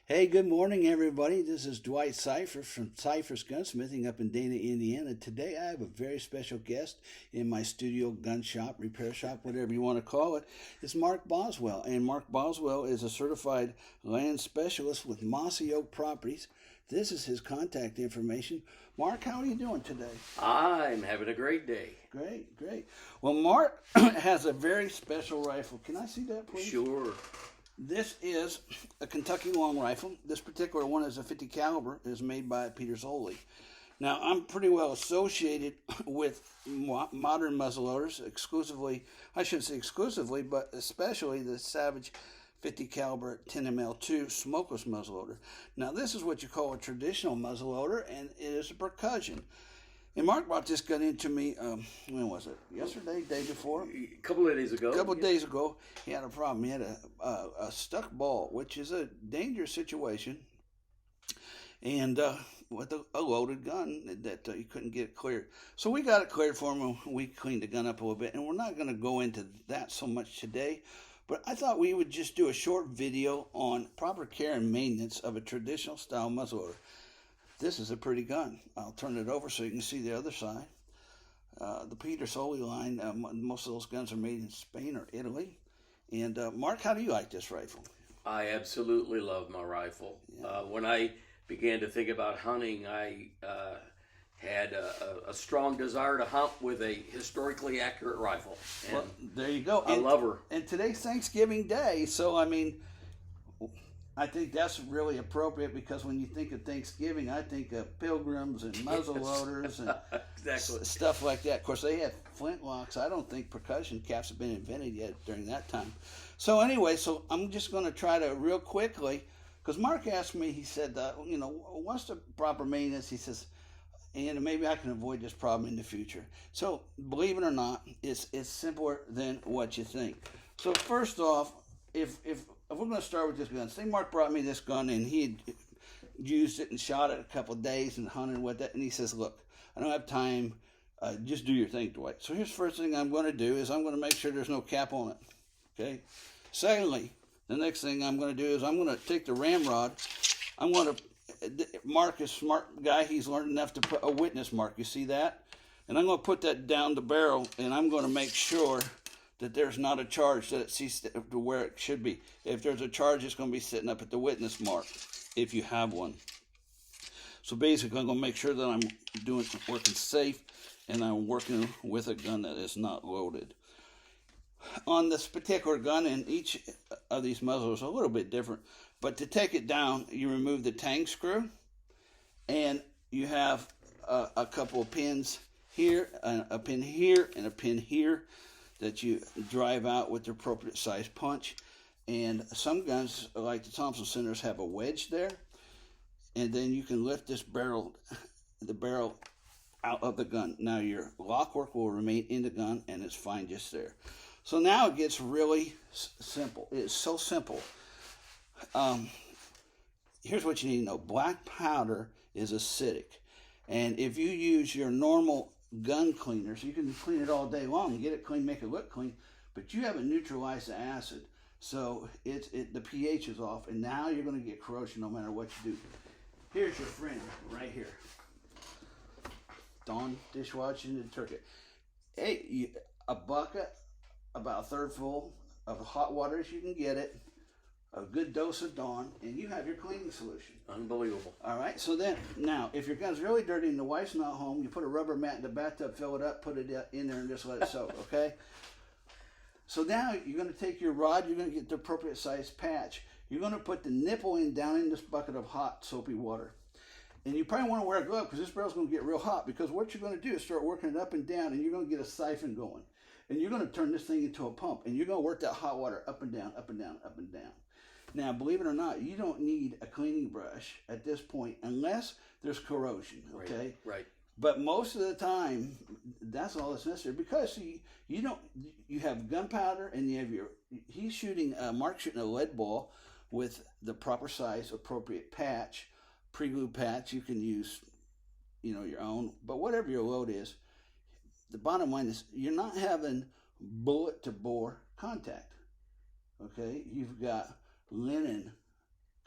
Hey, good morning, everybody. This is Dwight Cypher from Cypher's Gunsmithing up in Dana, Indiana. Today I have a very special guest in my studio gun shop, repair shop, whatever you want to call it. It's Mark Boswell. And Mark Boswell is a certified land specialist with Mossy Oak Properties. This is his contact information. Mark, how are you doing today? I'm having a great day. Great, great. Well, Mark has a very special rifle. Can I see that, please? Sure. This is a Kentucky long rifle. This particular one is a 50 caliber. It is made by Peter Zoley. Now, I'm pretty well associated with modern muzzleloaders, exclusively, I shouldn't say exclusively, but especially the Savage 50 caliber 10 ml2 smokeless muzzleloader. Now, this is what you call a traditional muzzleloader, and it is a percussion. And Mark brought this gun into me, when was it? Yesterday, day before? A couple of days ago. A couple of days ago, he had a problem. He had a stuck ball, which is a dangerous situation, and with a loaded gun that he couldn't get cleared. So we got it cleared for him, and we cleaned the gun up a little bit. And we're not going to go into that so much today, but I thought we would just do a short video on proper care and maintenance of a traditional style muzzleloader. This is a pretty gun. I'll turn it over so you can see the other side. The Peter Zoley line, most of those guns are made in Spain or Italy. And Mark, how do you like this rifle? I absolutely love my rifle. Yeah. When I began to think about hunting, I had a strong desire to hunt with a historically accurate rifle. And Well, there you go. I love her. And today's Thanksgiving Day, so I mean, I think that's really appropriate because when you think of Thanksgiving, I think of pilgrims and muzzleloaders and Exactly. stuff like that. Of course, they had flintlocks. I don't think percussion caps have been invented yet during that time. So anyway, so I'm just going to try to real quickly, because Mark asked me, he said, what's the proper maintenance? He says, and maybe I can avoid this problem in the future. So believe it or not, it's simpler than what you think. So first off, if we're going to start with this gun, say Mark brought me this gun and he had used it and shot it a couple of days and hunted with it, and he says, look, I don't have time, just do your thing, Dwight. So here's the first thing I'm going to do is I'm going to make sure there's no cap on it, okay? Secondly, the next thing I'm going to do is I'm going to take the ramrod, I'm going to, Mark is a smart guy, he's learned enough to put a witness mark, you see that? And I'm going to put that down the barrel, and I'm going to make sure that there's not a charge, that it sees to where it should be. If there's a charge, it's going to be sitting up at the witness mark, if you have one. So basically, I'm going to make sure that I'm working safe, and I'm working with a gun that is not loaded. On this particular gun, and each of these muzzles are a little bit different, but to take it down, you remove the tang screw, and you have a couple of pins here, a pin here, and a pin here, that you drive out with the appropriate size punch. And some guns, like the Thompson Centers, have a wedge there, and then you can lift the barrel out of the gun. Now your lock work will remain in the gun, and it's fine just there. So now it gets really simple. It's so simple. Here's what you need to know. Black powder is acidic, and if you use your normal gun cleaners, you can clean it all day long, get it clean, make it look clean, but you haven't neutralized the acid, so the pH is off, and now you're going to get corrosion no matter what you do. Here's your friend right here. Dawn dishwashing detergent. Hey, a bucket about a third full of hot water as you can get it, a good dose of Dawn, and you have your cleaning solution. Unbelievable. All right, so then, now, if your gun's really dirty and the wife's not home, you put a rubber mat in the bathtub, fill it up, put it in there, and just let it soak, okay? So now you're going to take your rod, you're going to get the appropriate size patch. You're going to put the nipple down in this bucket of hot, soapy water. And you probably want to wear a glove because this barrel's going to get real hot, because what you're going to do is start working it up and down, and you're going to get a siphon going. And you're going to turn this thing into a pump, and you're going to work that hot water up and down, up and down, up and down. Now, believe it or not, you don't need a cleaning brush at this point unless there's corrosion, okay? Right. But most of the time, that's all that's necessary, because you have gunpowder, and you have Mark's shooting a lead ball with the proper size, appropriate patch, pre-glue patch. You can use, your own, but whatever your load is, the bottom line is you're not having bullet to bore contact, okay? You've got linen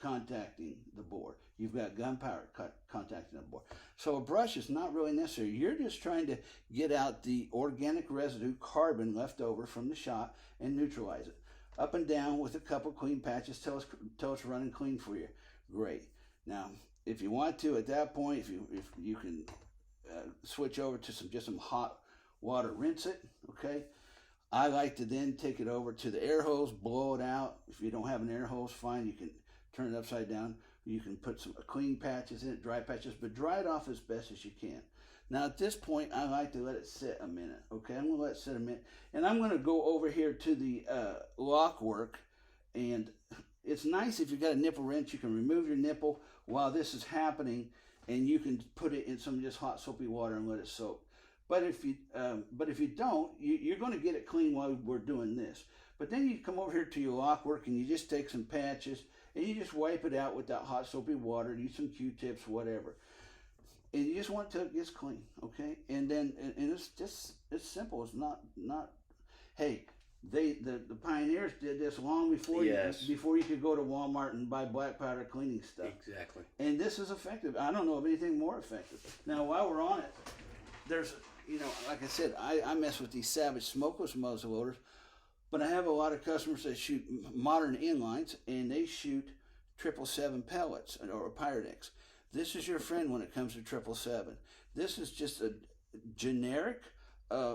contacting the bore. You've got gunpowder contacting the bore. So a brush is not really necessary. You're just trying to get out the organic residue, carbon left over from the shot, and neutralize it. Up and down with a couple clean patches till it's running clean for you. Great. Now, if you want to, at that point, if you can switch over to some hot water, rinse it. Okay. I like to then take it over to the air hose, blow it out. If you don't have an air hose, fine. You can turn it upside down. You can put some clean patches in it, dry patches, but dry it off as best as you can. Now at this point, I like to let it sit a minute. Okay, I'm going to let it sit a minute. And I'm going to go over here to the lock work. And it's nice if you've got a nipple wrench, you can remove your nipple while this is happening, and you can put it in some just hot soapy water and let it soak. But if you don't, you're going to get it clean while we're doing this. But then you come over here to your lock work and you just take some patches and you just wipe it out with that hot soapy water. Use some Q-tips, whatever, and you just want it till it gets clean, okay? And then it's simple. It's not. Hey, the pioneers did this long before you could go to Walmart and buy black powder cleaning stuff. Exactly. And this is effective. I don't know of anything more effective. Now, while we're on it, there's, like I said, I mess with these Savage smokeless muzzleloaders, but I have a lot of customers that shoot modern inlines, and they shoot 777 pellets or Pyrex. This is your friend when it comes to 777. This is just a generic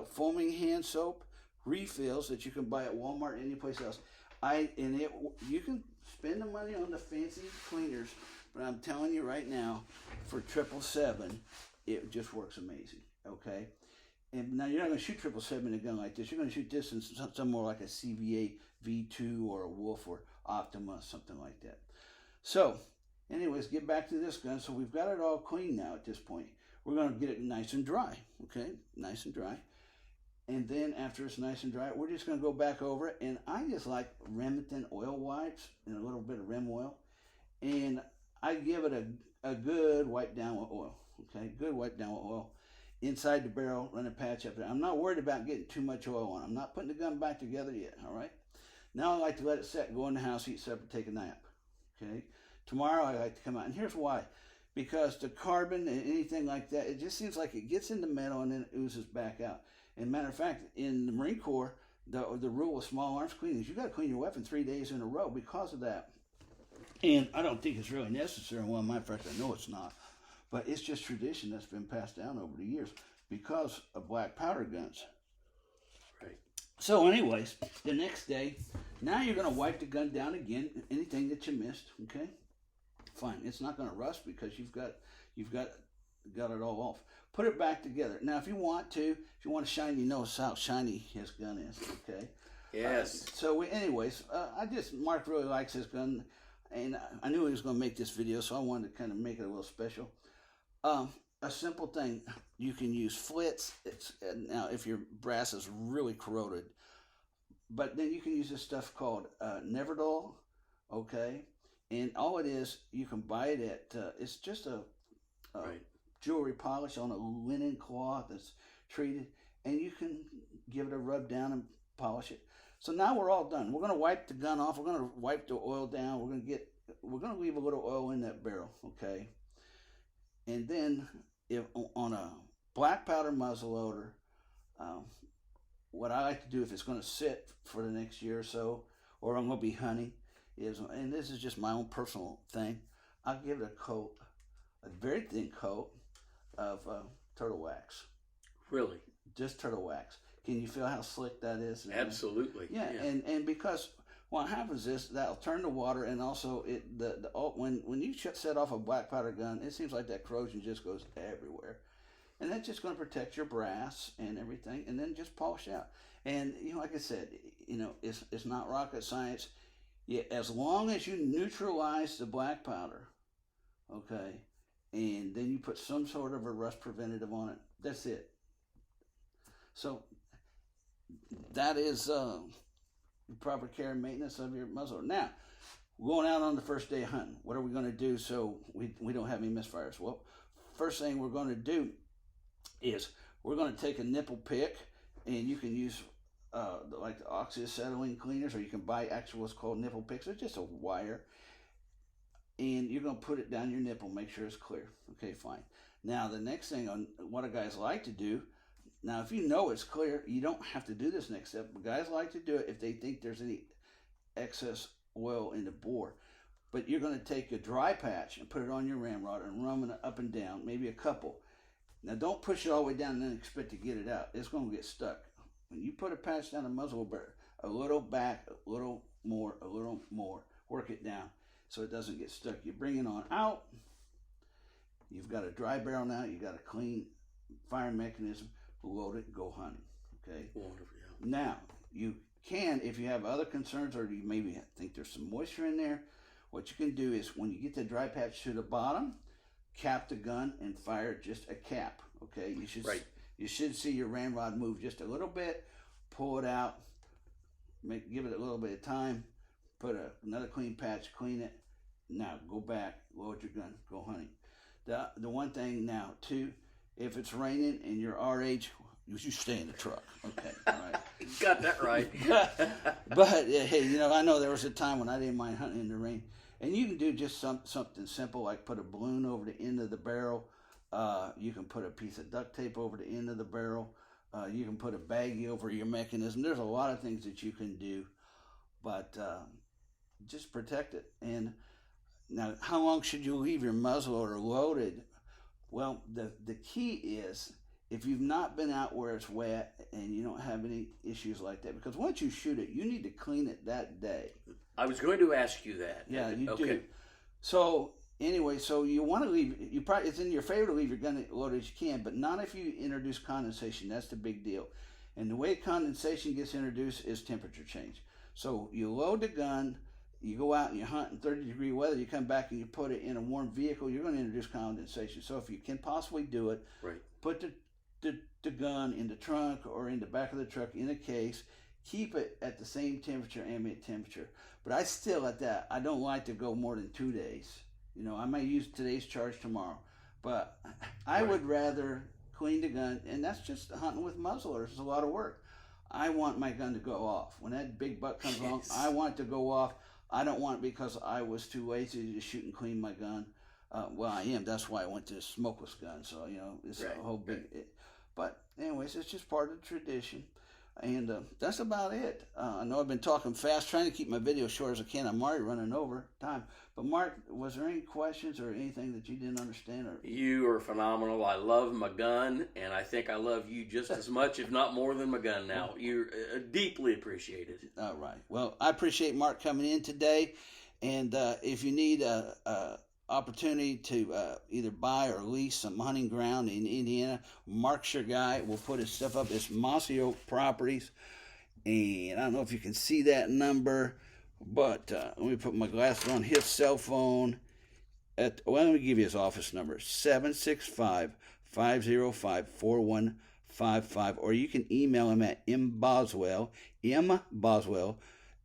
foaming hand soap refills that you can buy at Walmart and any place else. You can spend the money on the fancy cleaners, but I'm telling you right now, for 777, it just works amazing. Okay, and now you're not going to shoot 777 in a gun like this. You're going to shoot this in some more like a CVA V2 or a Wolf or Optima, something like that. So, anyways, get back to this gun. So we've got it all clean now at this point. We're going to get it nice and dry. Okay, nice and dry. And then after it's nice and dry, we're just going to go back over it. And I just like Remington oil wipes and a little bit of Rem oil. And I give it a good wipe down with oil. Okay, good wipe down with oil. Inside the barrel, run a patch up there. I'm not worried about getting too much oil on. I'm not putting the gun back together yet, all right? Now I like to let it set, go in the house, eat supper, take a nap, okay? Tomorrow I like to come out, and here's why. Because the carbon and anything like that, it just seems like it gets in the metal and then it oozes back out. And matter of fact, in the Marine Corps, the rule of small arms cleaning is you got to clean your weapon 3 days in a row because of that. And I don't think it's really necessary. Well, matter of fact, I know it's not. But it's just tradition that's been passed down over the years because of black powder guns. Right. So anyways, the next day, now you're going to wipe the gun down again, anything that you missed, okay? Fine. It's not going to rust because you've got it all off. Put it back together. Now, if you want to shine, you know how shiny his gun is, okay? Yes. Mark really likes his gun, and I knew he was going to make this video, so I wanted to kind of make it a little special. A simple thing, you can use flits. Now if your brass is really corroded, but then you can use this stuff called Neverdull, okay? And all it is, you can buy it at it's just a right. jewelry polish on a linen cloth that's treated, and you can give it a rub down and polish it. So now we're all done. We're going to wipe the gun off. We're going to wipe the oil down. We're going to leave a little oil in that barrel, okay? And then, if on a black powder muzzleloader, what I like to do if it's going to sit for the next year or so, or I'm going to be hunting, and this is just my own personal thing, I'll give it a very thin coat of turtle wax. Really? Just turtle wax. Can you feel how slick that is? Absolutely. Yeah. And because what happens is that'll turn the water, and also when you set off a black powder gun, it seems like that corrosion just goes everywhere, and that's just going to protect your brass and everything, and then just polish out. And like I said, it's not rocket science. Yeah, as long as you neutralize the black powder, okay, and then you put some sort of a rust preventative on it. That's it. So that is proper care and maintenance of your muzzle. Now, going out on the first day of hunting, what are we going to do so we don't have any misfires? Well, first thing we're going to do is we're going to take a nipple pick, and you can use like the oxyacetylene cleaners, or you can buy actual what's called nipple picks. They're just a wire. and you're going to put it down your nipple, make sure it's clear. Okay, fine. Now, the next thing on what guys like to do, now if you know it's clear, you don't have to do this next step, but guys like to do it if they think there's any excess oil in the bore. But you're going to take a dry patch and put it on your ramrod and run it up and down, maybe a couple. Now, don't push it all the way down and then expect to get it out. It's going to get stuck. When you put a patch down a muzzle barrel, a little back, a little more, work it down so it doesn't get stuck. You bring it on out. You've got a dry barrel now. You've got a clean firing mechanism. Load it, go hunting. Okay? Wonderful. Yeah. Now, you can, if you have other concerns or you maybe think there's some moisture in there, what you can do is when you get the dry patch to the bottom, cap the gun and fire just a cap. Okay? You should see your ramrod move just a little bit. Pull it out. Give it a little bit of time. Put another clean patch. Clean it. Now go back. Load your gun. Go hunting. The one thing now too, if it's raining and you're our age, you stay in the truck. Okay, all right. Got that right. but hey, I know there was a time when I didn't mind hunting in the rain, and you can do just something simple like put a balloon over the end of the barrel. You can put a piece of duct tape over the end of the barrel. You can put a baggie over your mechanism. There's a lot of things that you can do, but just protect it. And now, how long should you leave your muzzleloader loaded? Well, the key is if you've not been out where it's wet and you don't have any issues like that, because once you shoot it, you need to clean it that day. I was going to ask you that. Yeah, you do. So anyway, so you want to leave. It's in your favor to leave your gun loaded as you can, but not if you introduce condensation. That's the big deal. And the way condensation gets introduced is temperature change. So you load the gun. You go out and you hunt in 30-degree weather, you come back and you put it in a warm vehicle, you're going to introduce condensation. So if you can possibly do it, put the gun in the trunk or in the back of the truck in a case, keep it at the same temperature, ambient temperature. But I still, at that, I don't like to go more than 2 days. I may use today's charge tomorrow, but I would rather clean the gun, and that's just hunting with muzzleloaders. It's a lot of work. I want my gun to go off. When that big buck comes along, I want it to go off. I don't want it because I was too lazy to shoot and clean my gun. Well, I am. That's why I went to a smokeless gun. So, it's a whole big... But anyways, it's just part of the tradition. And that's about it. I know I've been talking fast, trying to keep my video short as I can. I'm already running over time. But Mark, was there any questions or anything that you didn't understand? You are phenomenal. I love my gun, and I think I love you just as much, if not more than my gun now. You're deeply appreciated. All right. Well, I appreciate Mark coming in today. And if you need a opportunity to either buy or lease some hunting ground in Indiana, Mark's your guy. We'll put his stuff up. It's Mossy Oak Properties, and I don't know if you can see that number, but let me put my glasses on. His cell phone let me give you his office number, 765-505-4155, or you can email him at mboswell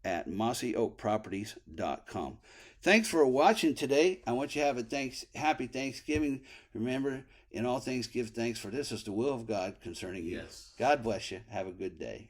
at mossyoakproperties.com. Thanks for watching today. I want you to have a happy Thanksgiving. Remember, in all things give thanks, for this is the will of God concerning you. Yes. God bless you. Have a good day.